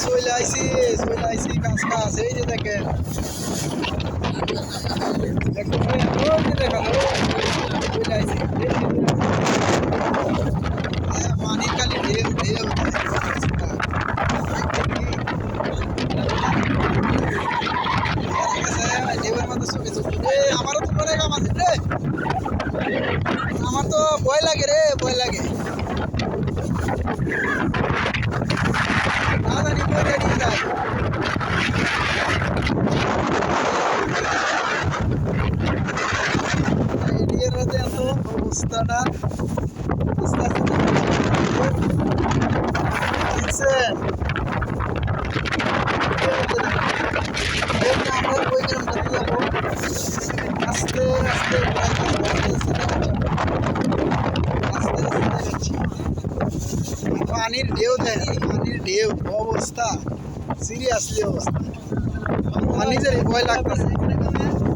চলে আইসি কাজ কাজ এই যে দেখেন পানির খালি ঢেউ ঢেউ ঢেউয়ের মধ্যে চোখে চোখে আমারও তো অনেক কাম আছে রে আমার তো ভয় লাগে রে ভয় লাগে না জানি কই রেডি যায় এর মধ্যে এত অবস্থাটা আস্তে আস্তে আমরা কই গেলাম যাবো আস্তে আস্তে পানির ঢেউ দেন পানির ঢেউ অবস্থা সিরিয়াসলি অবস্থা আমার নিজেরই ভয় লাগতেছে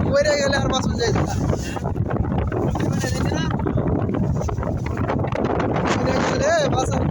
পড়ে গেলে আর বাঁচন যাই রে বাঁচার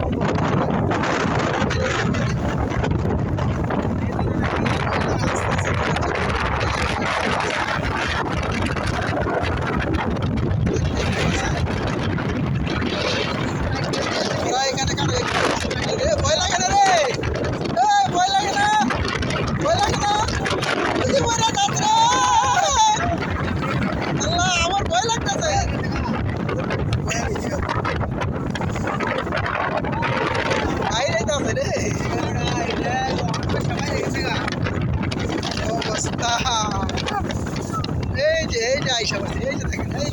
এই যে আইসা বসে এই যে দেখেন এই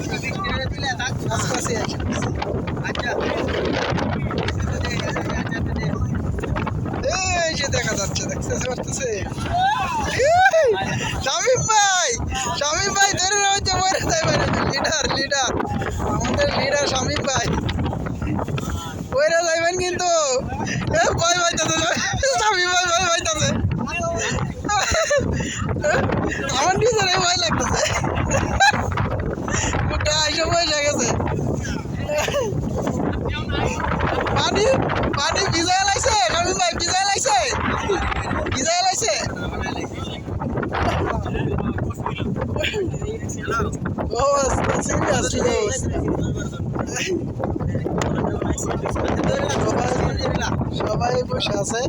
আশপাশে আইসা এই যে দেখা যাচ্ছে দেখতে পারতেছে শামিম ভাই ধরে রয়েছে মরে যায় লিডার আমাদের লিডার শামিম ভাই মরে যাইবেন কিন্তু ভয় পাইতেছে শামিম ভাই ভয় পাইতেছে আমার নিজের ভয় লাগতেছে গোটা আইসা পয়সা গেছে পানি ভিজায় লাগছে শামিম ভাই ভিজায় লাগছে সবাই বসে আছে